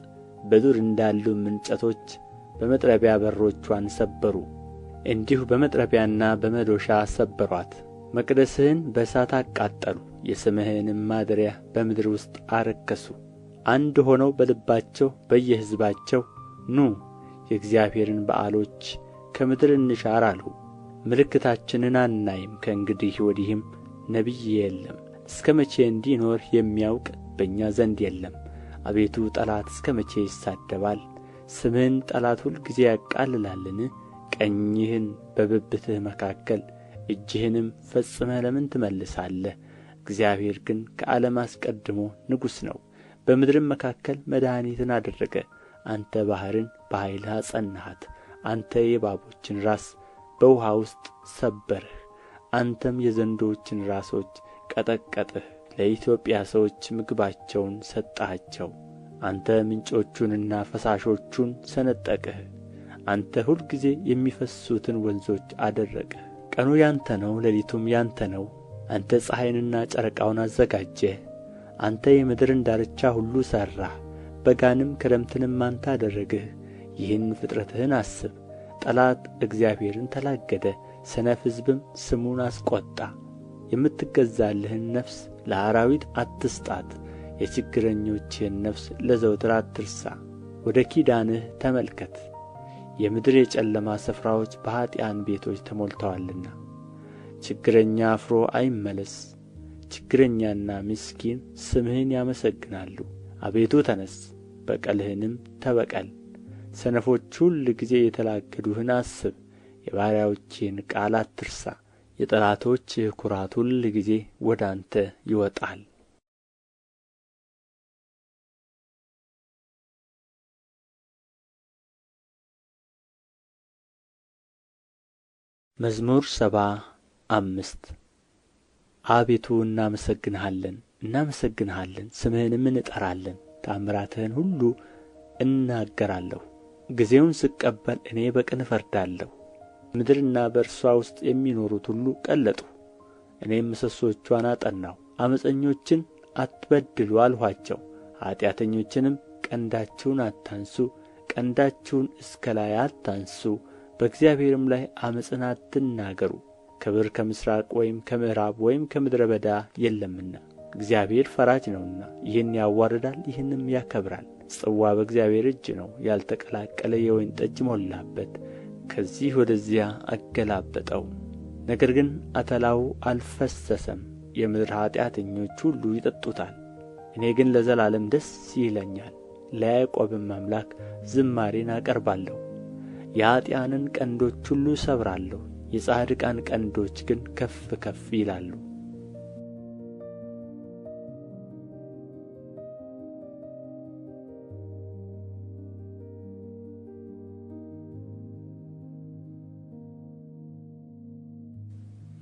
በዱር እንዳሉ እንጨቶች በመጥረቢያ በሮቿን ሰበሩ። እንዲሁ በመጥረቢያና በመዶሻ ሰበሯት። መቅደስህን በእሳት አቃጠሉ፣ የስምህንም ማደሪያ በምድር ውስጥ አረከሱ። አንድ ሆነው በልባቸው በየሕዝባቸው ኑ የእግዚአብሔርን በዓሎች ከምድር እንሻር አሉ። ምልክታችንን አናይም፣ ከእንግዲህ ወዲህም ነቢይ የለም። እስከ መቼ እንዲኖር የሚያውቅ በእኛ ዘንድ የለም። አቤቱ ጠላት እስከ መቼ ይሳደባል? ስምህን ጠላት ሁልጊዜ ያቃልላልን? ቀኝህን በብብትህ መካከል እጅህንም ፈጽመህ ለምን ትመልሳለህ? እግዚአብሔር ግን ከዓለም አስቀድሞ ንጉሥ ነው፣ በምድርም መካከል መድኃኒትን አደረገ። አንተ ባሕርን በኃይልህ አጸናሃት፣ አንተ የእባቦችን ራስ በውኃ ውስጥ ሰበርህ። አንተም የዘንዶችን ራሶች ቀጠቀጥህ፣ ለኢትዮጵያ ሰዎች ምግባቸውን ሰጠሃቸው። አንተ ምንጮቹንና ፈሳሾቹን ሰነጠቅህ፣ አንተ ሁልጊዜ የሚፈስሱትን ወንዞች አደረቅህ። ቀኑ ያንተ ነው፣ ሌሊቱም ያንተ ነው። አንተ ፀሐይንና ጨረቃውን አዘጋጀህ። አንተ የምድርን ዳርቻ ሁሉ ሠራህ፣ በጋንም ክረምትንም አንተ አደረግህ። ይህን ፍጥረትህን አስብ። ጠላት እግዚአብሔርን ተላገደ፣ ሰነፍ ሕዝብም ስሙን አስቈጣ። የምትገዛልህን ነፍስ ለአራዊት አትስጣት፣ የችግረኞችህን ነፍስ ለዘወትር አትርሳ። ወደ ኪዳንህ ተመልከት፣ የምድር የጨለማ ስፍራዎች በኀጥኣን ቤቶች ተሞልተዋልና። ችግረኛ አፍሮ አይመለስ፣ ችግረኛና ምስኪን ስምህን ያመሰግናሉ። አቤቱ ተነሥ፣ በቀልህንም ተበቀል። ሰነፎች ሁልጊዜ የተላገዱህን አስብ፣ የባሪያዎችህን ቃል አትርሳ። የጠላቶችህ ኵራት ሁልጊዜ ወደ አንተ ይወጣል። መዝሙር 75 አቤቱ እናመሰግንሃለን፣ ስምህንም እንጠራለን። ተአምራትህን ሁሉ እናገራለሁ። ጊዜውን ስቀበል እኔ በቅን እፈርዳለሁ። ምድርና በእርሷ ውስጥ የሚኖሩት ሁሉ ቀለጡ። እኔም ምሰሶችዋን አጠናሁ። ዓመፀኞችን አትበድሉ አልኋቸው፣ ኃጢአተኞችንም ቀንዳችሁን አታንሱ፣ ቀንዳችሁን እስከ ላይ አታንሱ፣ በእግዚአብሔርም ላይ ዓመፅን አትናገሩ። ክብር ከምሥራቅ ወይም ከምዕራብ ወይም ከምድረ በዳ የለምና። እግዚአብሔር ፈራጅ ነውና ይህን ያዋርዳል፣ ይህንም ያከብራል። ጽዋ በእግዚአብሔር እጅ ነው፣ ያልተቀላቀለ የወይን ጠጅ ሞላበት፣ ከዚህ ወደዚያ አገላበጠው። ነገር ግን አተላው አልፈሰሰም፣ የምድር ኃጢአተኞች ሁሉ ይጠጡታል። እኔ ግን ለዘላለም ደስ ይለኛል፣ ለያዕቆብም አምላክ ዝማሬን አቀርባለሁ። የኀጥኣንን ቀንዶች ሁሉ እሰብራለሁ፣ የጻድቃን ቀንዶች ግን ከፍ ከፍ ይላሉ።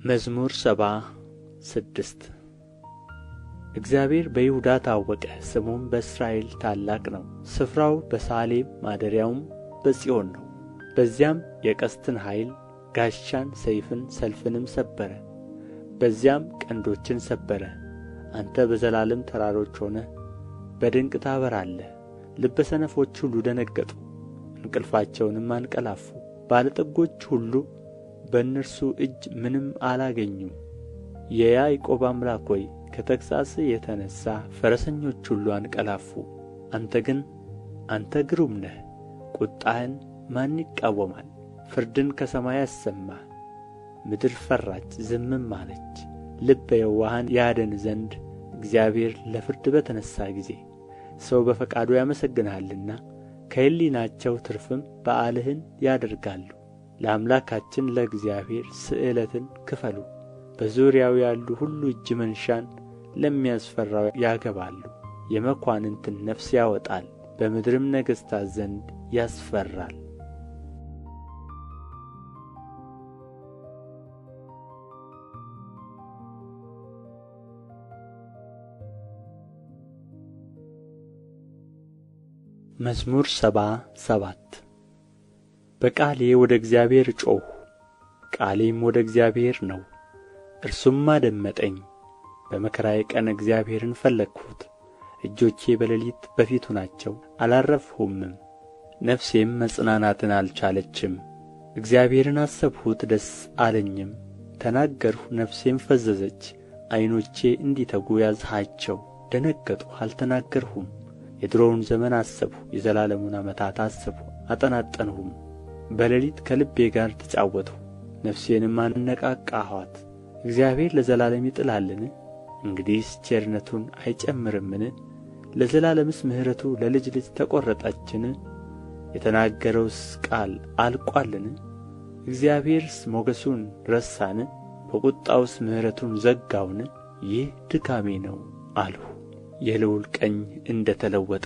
መዝሙር 76 እግዚአብሔር በይሁዳ ታወቀ፣ ስሙም በእስራኤል ታላቅ ነው። ስፍራው በሳሌም ማደሪያውም በጽዮን ነው። በዚያም የቀስትን ኃይል፣ ጋሻን፣ ሰይፍን፣ ሰልፍንም ሰበረ። በዚያም ቀንዶችን ሰበረ። አንተ በዘላለም ተራሮች ሆነህ በድንቅ ታበራለህ። ልበ ሰነፎች ሁሉ ደነገጡ፣ እንቅልፋቸውንም አንቀላፉ። ባለጠጎች ሁሉ በእነርሱ እጅ ምንም አላገኙም። የያዕቆብ አምላክ ሆይ ከተግሣጽህ የተነሣ ፈረሰኞች ሁሉ አንቀላፉ። አንተ ግን አንተ ግሩም ነህ። ቍጣህን ማን ይቃወማል? ፍርድን ከሰማይ አሰማህ። ምድር ፈራች ዝምም አለች። ልበ የዋሃን ያድን ዘንድ እግዚአብሔር ለፍርድ በተነሣ ጊዜ ሰው በፈቃዱ ያመሰግንሃልና ከሕሊናቸው ትርፍም በዓልህን ያደርጋሉ። ለአምላካችን ለእግዚአብሔር ስእለትን ክፈሉ። በዙሪያው ያሉ ሁሉ እጅ መንሻን ለሚያስፈራው ያገባሉ። የመኳንንትን ነፍስ ያወጣል፣ በምድርም ነገሥታት ዘንድ ያስፈራል። መዝሙር 77 በቃሌ ወደ እግዚአብሔር ጮኽሁ፣ ቃሌም ወደ እግዚአብሔር ነው፣ እርሱም አደመጠኝ። በመከራዬ ቀን እግዚአብሔርን ፈለግሁት። እጆቼ በሌሊት በፊቱ ናቸው፣ አላረፍሁምም። ነፍሴም መጽናናትን አልቻለችም። እግዚአብሔርን አሰብሁት ደስ አለኝም። ተናገርሁ ነፍሴም ፈዘዘች። ዓይኖቼ እንዲተጉ ያዝሃቸው። ደነገጥሁ አልተናገርሁም። የድሮውን ዘመን አሰብሁ፣ የዘላለሙን ዓመታት አሰብሁ አጠናጠንሁም። በሌሊት ከልቤ ጋር ተጫወትሁ፣ ነፍሴንም አነቃቃኋት። እግዚአብሔር ለዘላለም ይጥላልን? እንግዲህስ ቸርነቱን አይጨምርምን? ለዘላለምስ ምሕረቱ ለልጅ ልጅ ተቈረጠችን? የተናገረውስ ቃል አልቋልን? እግዚአብሔርስ ሞገሱን ረሳን? በቍጣውስ ምሕረቱን ዘጋውን? ይህ ድካሜ ነው አልሁ። የልዑል ቀኝ እንደ ተለወጠ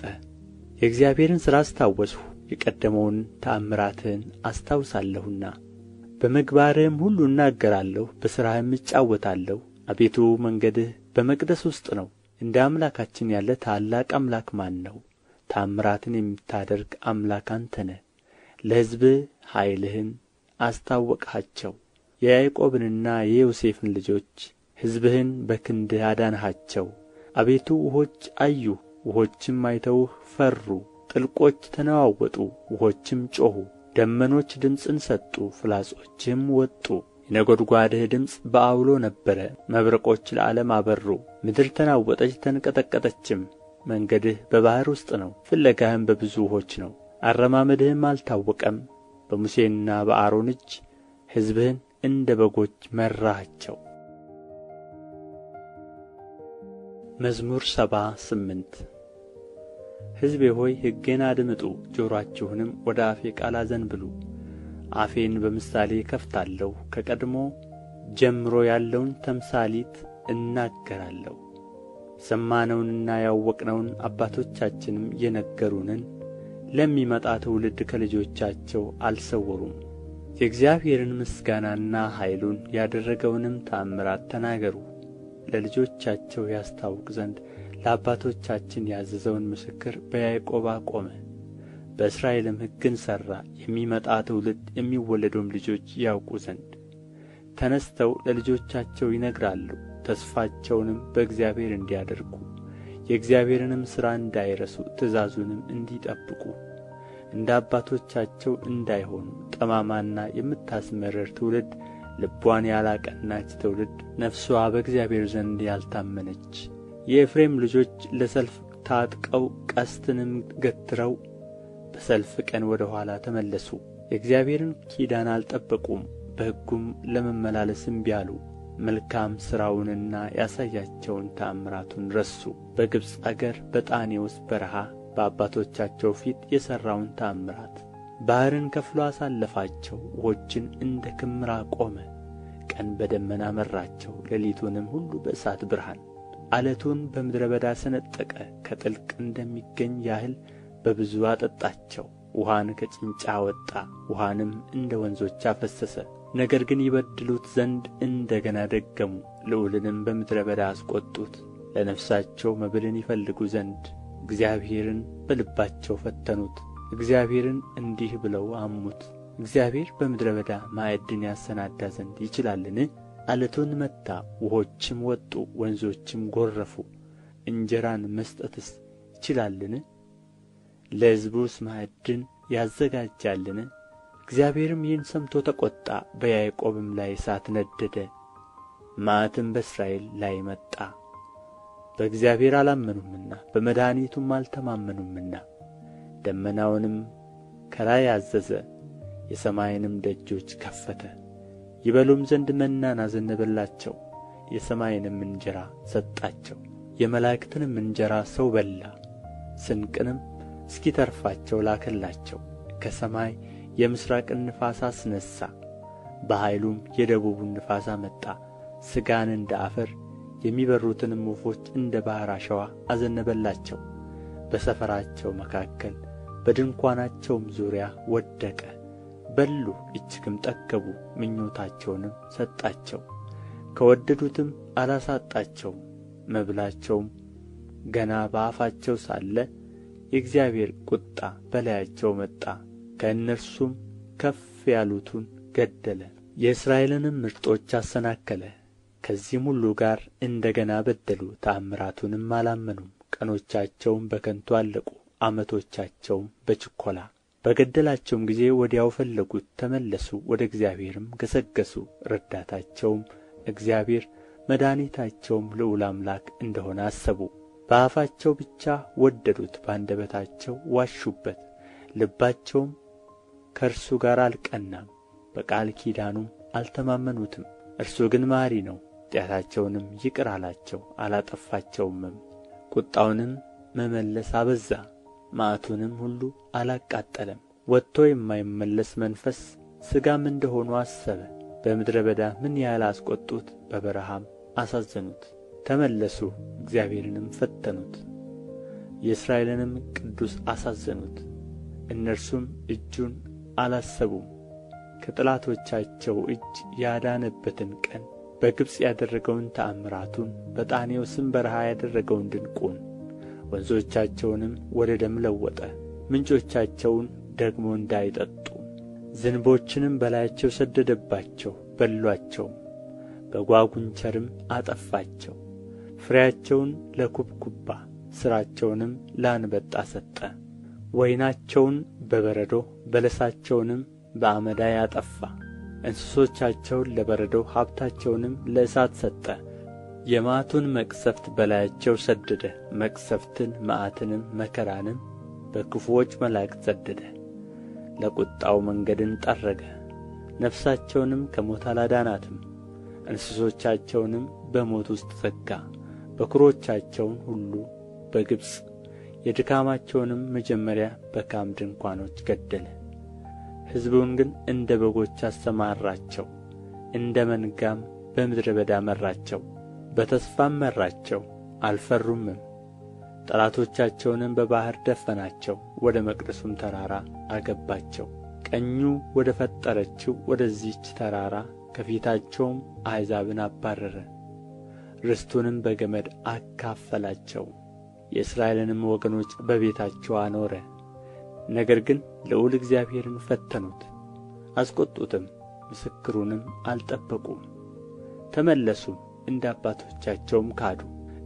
የእግዚአብሔርን ሥራ አስታወስሁ። የቀደመውን ተአምራትህን አስታውሳለሁና በምግባርህም ሁሉ እናገራለሁ፣ በሥራህም እጫወታለሁ። አቤቱ መንገድህ በመቅደስ ውስጥ ነው። እንደ አምላካችን ያለ ታላቅ አምላክ ማን ነው? ተአምራትን የምታደርግ አምላክ አንተ ነህ። ለሕዝብህ ኃይልህን አስታወቅሃቸው። የያዕቆብንና የዮሴፍን ልጆች ሕዝብህን በክንድህ አዳንሃቸው። አቤቱ ውኆች አዩህ፣ ውኆችም አይተውህ ፈሩ። ጥልቆች ተነዋወጡ፣ ውኆችም ጮኹ። ደመኖች ድምፅን ሰጡ፣ ፍላጾችህም ወጡ። የነጐድጓድህ ድምፅ በዐውሎ ነበረ፣ መብረቆች ለዓለም አበሩ። ምድር ተናወጠች ተንቀጠቀጠችም። መንገድህ በባሕር ውስጥ ነው፣ ፍለጋህም በብዙ ውኆች ነው። አረማመድህም አልታወቀም። በሙሴና በአሮን እጅ ሕዝብህን እንደ በጎች መራሃቸው። መዝሙር 78 ሕዝቤ ሆይ ሕጌን አድምጡ፣ ጆሮአችሁንም ወደ አፌ ቃል አዘንብሉ። አፌን በምሳሌ እከፍታለሁ፣ ከቀድሞ ጀምሮ ያለውን ተምሳሊት እናገራለሁ። የሰማነውንና ያወቅነውን አባቶቻችንም የነገሩንን ለሚመጣ ትውልድ ከልጆቻቸው አልሰወሩም። የእግዚአብሔርን ምስጋናና ኃይሉን ያደረገውንም ተአምራት ተናገሩ። ለልጆቻቸው ያስታውቅ ዘንድ ለአባቶቻችን ያዘዘውን ምስክር በያዕቆብ አቆመ። በእስራኤልም ሕግን ሠራ፣ የሚመጣ ትውልድ የሚወለዱም ልጆች ያውቁ ዘንድ። ተነሥተው ለልጆቻቸው ይነግራሉ፣ ተስፋቸውንም በእግዚአብሔር እንዲያደርጉ፣ የእግዚአብሔርንም ሥራ እንዳይረሱ፣ ትእዛዙንም እንዲጠብቁ። እንደ አባቶቻቸው እንዳይሆኑ ጠማማና የምታስመርር ትውልድ፣ ልቧን ያላቀናች ትውልድ፣ ነፍስዋ በእግዚአብሔር ዘንድ ያልታመነች። የኤፍሬም ልጆች ለሰልፍ ታጥቀው ቀስትንም ገትረው በሰልፍ ቀን ወደ ኋላ ተመለሱ። የእግዚአብሔርን ኪዳን አልጠበቁም፣ በሕጉም ለመመላለስ እምቢ አሉ። መልካም ሥራውንና ያሳያቸውን ተአምራቱን ረሱ። በግብፅ አገር በጣኔዎስ በረሃ በአባቶቻቸው ፊት የሠራውን ተአምራት። ባሕርን ከፍሎ አሳለፋቸው፣ ውኆችን እንደ ክምር አቆመ። ቀን በደመና መራቸው፣ ሌሊቱንም ሁሉ በእሳት ብርሃን። ዓለቱን በምድረ በዳ ሰነጠቀ፣ ከጥልቅ እንደሚገኝ ያህል በብዙ አጠጣቸው። ውኃን ከጭንጫ አወጣ፣ ውኃንም እንደ ወንዞች አፈሰሰ። ነገር ግን ይበድሉት ዘንድ እንደ ገና ደገሙ፣ ልዑልንም በምድረ በዳ አስቈጡት። ለነፍሳቸው መብልን ይፈልጉ ዘንድ እግዚአብሔርን በልባቸው ፈተኑት። እግዚአብሔርን እንዲህ ብለው አሙት፣ እግዚአብሔር በምድረ በዳ ማዕድን ያሰናዳ ዘንድ ይችላልን? ዓለቱን መታ፣ ውኆችም ወጡ፣ ወንዞችም ጐረፉ። እንጀራን መስጠትስ ይችላልን? ለሕዝቡስ ማዕድን ያዘጋጃልን? እግዚአብሔርም ይህን ሰምቶ ተቈጣ፣ በያዕቆብም ላይ እሳት ነደደ፣ መዓትም በእስራኤል ላይ መጣ። በእግዚአብሔር አላመኑምና በመድኃኒቱም አልተማመኑምና። ደመናውንም ከላይ አዘዘ፣ የሰማይንም ደጆች ከፈተ። ይበሉም ዘንድ መናን አዘነበላቸው፣ የሰማይንም እንጀራ ሰጣቸው። የመላእክትንም እንጀራ ሰው በላ፣ ስንቅንም እስኪተርፋቸው ላከላቸው። ከሰማይ የምሥራቅን ነፋስ አስነሣ፣ በኃይሉም የደቡቡን ነፋስ አመጣ። ሥጋን እንደ አፈር የሚበሩትንም ወፎች እንደ ባሕር አሸዋ አዘነበላቸው። በሰፈራቸው መካከል በድንኳናቸውም ዙሪያ ወደቀ። በሉ እጅግም ጠገቡ፣ ምኞታቸውንም ሰጣቸው። ከወደዱትም አላሳጣቸውም። መብላቸውም ገና በአፋቸው ሳለ የእግዚአብሔር ቍጣ በላያቸው መጣ፣ ከእነርሱም ከፍ ያሉትን ገደለ። የእስራኤልንም ምርጦች አሰናከለ። ከዚህም ሁሉ ጋር እንደ ገና በደሉ፣ ተአምራቱንም አላመኑም። ቀኖቻቸውም በከንቱ አለቁ፣ ዓመቶቻቸውም በችኰላ። በገደላቸውም ጊዜ ወዲያው ፈለጉት፣ ተመለሱ፣ ወደ እግዚአብሔርም ገሰገሱ። ረዳታቸውም እግዚአብሔር መድኃኒታቸውም ልዑል አምላክ እንደ ሆነ አሰቡ። በአፋቸው ብቻ ወደዱት፣ በአንደበታቸው ዋሹበት። ልባቸውም ከእርሱ ጋር አልቀናም፣ በቃል ኪዳኑም አልተማመኑትም። እርሱ ግን መሐሪ ነው፣ ኃጢአታቸውንም ይቅር አላቸው፣ አላጠፋቸውምም። ቍጣውንም መመለስ አበዛ፣ መዓቱንም ሁሉ አላቃጠለም። ወጥቶ የማይመለስ መንፈስ ሥጋም እንደ ሆኑ አሰበ። በምድረ በዳ ምን ያህል አስቈጡት፣ በበረሃም አሳዘኑት። ተመለሱ፣ እግዚአብሔርንም ፈተኑት፣ የእስራኤልንም ቅዱስ አሳዘኑት። እነርሱም እጁን አላሰቡም። ከጠላቶቻቸው እጅ ያዳነበትን ቀን፣ በግብጽ ያደረገውን ተአምራቱን፣ በጣኔዎስም በረሃ ያደረገውን ድንቁን። ወንዞቻቸውንም ወደ ደም ለወጠ፣ ምንጮቻቸውን ደግሞ እንዳይጠጡ። ዝንቦችንም በላያቸው ሰደደባቸው፣ በሉአቸውም። በጓጉንቸርም አጠፋቸው። ፍሬያቸውን ለኩብኩባ ሥራቸውንም ለአንበጣ ሰጠ። ወይናቸውን በበረዶ በለሳቸውንም በአመዳይ አጠፋ። እንስሶቻቸውን ለበረዶ ሀብታቸውንም ለእሳት ሰጠ። የመዓቱን መቅሰፍት በላያቸው ሰደደ። መቅሰፍትን መዓትንም መከራንም በክፉዎች መላእክት ሰደደ። ለቍጣው መንገድን ጠረገ፣ ነፍሳቸውንም ከሞት አላዳናትም። እንስሶቻቸውንም በሞት ውስጥ ዘጋ። በኵሮቻቸውን ሁሉ በግብጽ የድካማቸውንም መጀመሪያ በካም ድንኳኖች ገደለ። ሕዝቡን ግን እንደ በጎች አሰማራቸው፣ እንደ መንጋም በምድረ በዳ መራቸው። በተስፋም መራቸው፣ አልፈሩምም። ጠላቶቻቸውንም በባሕር ደፈናቸው፣ ወደ መቅደሱም ተራራ አገባቸው። ቀኙ ወደ ፈጠረችው ወደዚህች ተራራ ከፊታቸውም አሕዛብን አባረረ። ርስቱንም በገመድ አካፈላቸው፣ የእስራኤልንም ወገኖች በቤታቸው አኖረ። ነገር ግን ልዑል እግዚአብሔርን ፈተኑት፣ አስቈጡትም፣ ምስክሩንም አልጠበቁም። ተመለሱም፣ እንደ አባቶቻቸውም ካዱ፣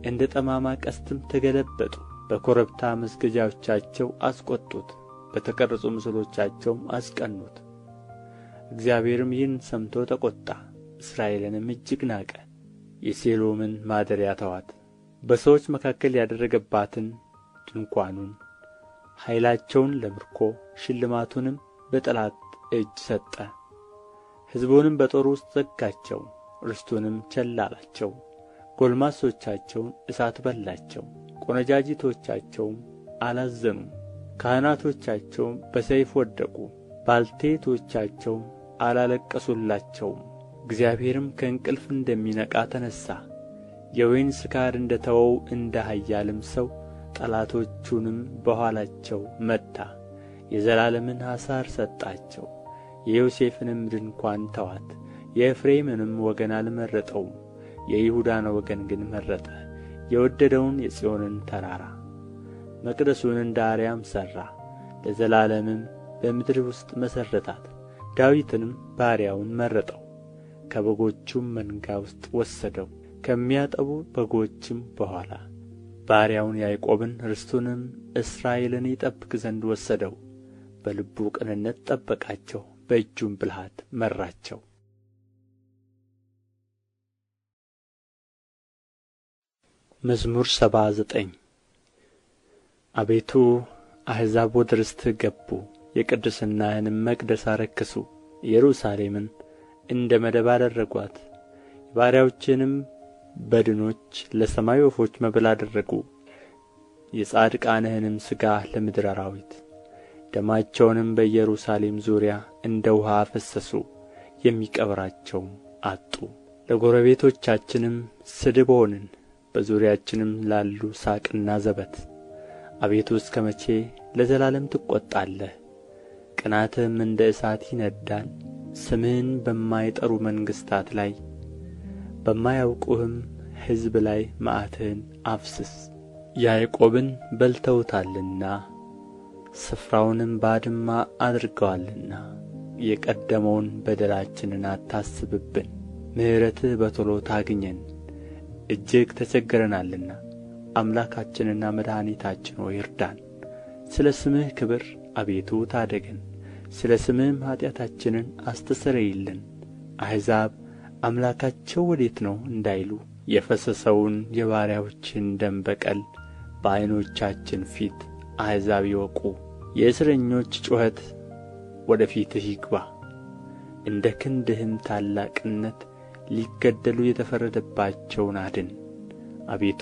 እንደ ጠማማ ቀስትም ተገለበጡ። በኮረብታ መስገጃዎቻቸው አስቈጡት፣ በተቀረጹ ምስሎቻቸውም አስቀኑት። እግዚአብሔርም ይህን ሰምቶ ተቈጣ፣ እስራኤልንም እጅግ ናቀ። የሴሎምን ማደሪያ ተዋት፣ በሰዎች መካከል ያደረገባትን ድንኳኑን። ኃይላቸውን ለምርኮ ሽልማቱንም በጠላት እጅ ሰጠ። ሕዝቡንም በጦር ውስጥ ዘጋቸው፣ ርስቱንም ቸል አላቸው። ጕልማሶቻቸውን እሳት በላቸው፣ ቈነጃጅቶቻቸውም አላዘኑም። ካህናቶቻቸውም በሰይፍ ወደቁ፣ ባልቴቶቻቸውም አላለቀሱላቸውም። እግዚአብሔርም ከእንቅልፍ እንደሚነቃ ተነሣ፣ የወይን ስካር እንደ ተወው እንደ ኃያልም ሰው ጠላቶቹንም በኋላቸው መታ። የዘላለምን ኀሣር ሰጣቸው፣ የዮሴፍንም ድንኳን ተዋት። የኤፍሬምንም ወገን አልመረጠውም፣ የይሁዳን ወገን ግን መረጠ። የወደደውን የጽዮንን ተራራ መቅደሱን እንደ አርያም ሠራ፣ ለዘላለምም በምድር ውስጥ መሠረታት። ዳዊትንም ባሪያውን መረጠው፣ ከበጎቹም መንጋ ውስጥ ወሰደው፣ ከሚያጠቡ በጎችም በኋላ። ባሪያውን ያዕቆብን ርስቱንም እስራኤልን ይጠብቅ ዘንድ ወሰደው። በልቡ ቅንነት ጠበቃቸው፣ በእጁም ብልሃት መራቸው። መዝሙር 79 አቤቱ አሕዛብ ወደ ርስትህ ገቡ፣ የቅድስናህንም መቅደስ አረከሱ። ኢየሩሳሌምን እንደ መደብ አደረጓት፣ የባሪያዎችህንም በድኖች ለሰማይ ወፎች መብል አደረጉ። የጻድቃንህንም ሥጋ ለምድር አራዊት። ደማቸውንም በኢየሩሳሌም ዙሪያ እንደ ውኃ አፈሰሱ፣ የሚቀብራቸውም አጡ። ለጎረቤቶቻችንም ስድብ ሆንን፣ በዙሪያችንም ላሉ ሳቅና ዘበት። አቤቱ እስከ መቼ ለዘላለም ትቈጣለህ? ቅንዓትህም እንደ እሳት ይነድዳል። ስምህን በማይጠሩ መንግሥታት ላይ በማያውቁህም ሕዝብ ላይ መዓትህን አፍስስ። ያዕቆብን በልተውታልና ስፍራውንም ባድማ አድርገዋልና። የቀደመውን በደላችንን አታስብብን፣ ምሕረትህ በቶሎ ታግኘን። እጅግ ተቸግረናልና አምላካችንና መድኃኒታችን ሆይ እርዳን። ስለ ስምህ ክብር አቤቱ ታደገን፣ ስለ ስምህም ኃጢአታችንን አስተሰርይልን። አሕዛብ አምላካቸው ወዴት ነው እንዳይሉ የፈሰሰውን የባሪያዎችህን ደም በቀል በዓይኖቻችን ፊት አሕዛብ ይወቁ። የእስረኞች ጩኸት ወደ ፊትህ ይግባ፣ እንደ ክንድህም ታላቅነት ሊገደሉ የተፈረደባቸውን አድን። አቤቱ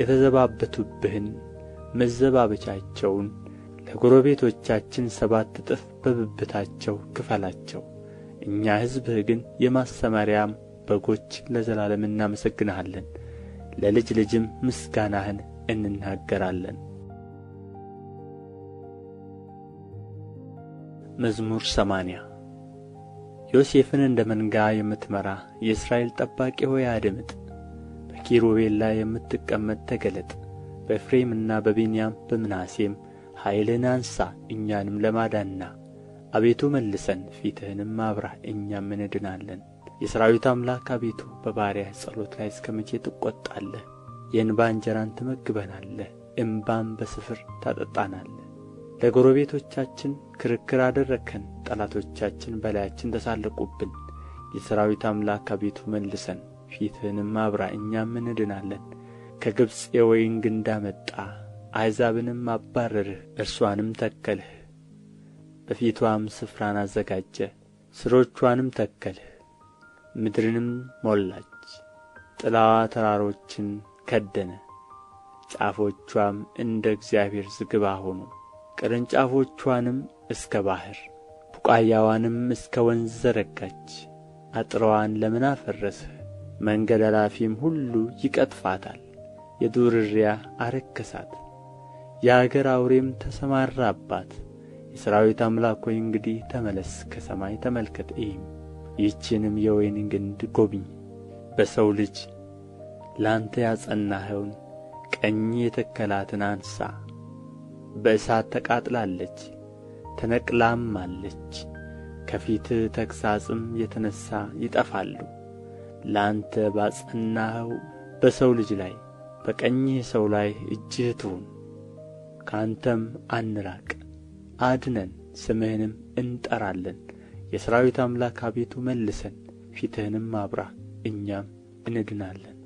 የተዘባበቱብህን መዘባበቻቸውን ለጎረቤቶቻችን 7 እጥፍ በብብታቸው ክፈላቸው። እኛ ሕዝብህ ግን የማሰማርያም በጎች ለዘላለም እናመሰግንሃለን፣ ለልጅ ልጅም ምስጋናህን እንናገራለን። መዝሙር 80 ዮሴፍን እንደ መንጋ የምትመራ የእስራኤል ጠባቂ ሆይ አድምጥ። በኪሩቤል ላይ የምትቀመጥ ተገለጥ። በኤፍሬምና በብንያም በምናሴም ኃይልህን አንሣ፣ እኛንም ለማዳንና። አቤቱ መልሰን፣ ፊትህንም አብራ፣ እኛም እንድናለን። የሠራዊት አምላክ አቤቱ በባሪያህ ጸሎት ላይ እስከ መቼ ትቈጣለህ? የእንባ እንጀራን ትመግበናለህ፣ እምባም በስፍር ታጠጣናለህ። ለጎረቤቶቻችን ክርክር አደረግኸን፣ ጠላቶቻችን በላያችን ተሳለቁብን። የሠራዊት አምላክ አቤቱ መልሰን፣ ፊትህንም አብራ፣ እኛም እንድናለን። ከግብጽ የወይን ግንድ አመጣህ፣ አሕዛብንም አባረርህ፣ እርሷንም ተከልህ። በፊትዋም ስፍራን አዘጋጀህ፣ ሥሮችዋንም ተከልህ። ምድርንም ሞላች፣ ጥላዋ ተራሮችን ከደነ። ጫፎችዋም እንደ እግዚአብሔር ዝግባ ሆኑ፣ ቅርንጫፎችዋንም እስከ ባሕር፣ ቡቃያዋንም እስከ ወንዝ ዘረጋች። አጥረዋን ለምን አፈረስህ? መንገድ አላፊም ሁሉ ይቀጥፋታል። የዱር እሪያ አረከሳት፣ የአገር አውሬም ተሰማራባት። የሠራዊት አምላክ ሆይ እንግዲህ ተመለስ፣ ከሰማይ ተመልከት እይም። ይህችንም የወይን ግንድ ጎብኝ። በሰው ልጅ ላንተ ያጸናኸውን ቀኝ የተከላትን አንሣ። በእሳት ተቃጥላለች ተነቅላማለች። ከፊትህ ተግሣጽም የተነሣ ይጠፋሉ። ለአንተ ባጸናኸው በሰው ልጅ ላይ በቀኝህ ሰው ላይ እጅህ ትሁን። ከአንተም አንራቅ፣ አድነን፣ ስምህንም እንጠራለን። የሠራዊት አምላክ አቤቱ መልሰን፣ ፊትህንም አብራ፣ እኛም እንድናለን።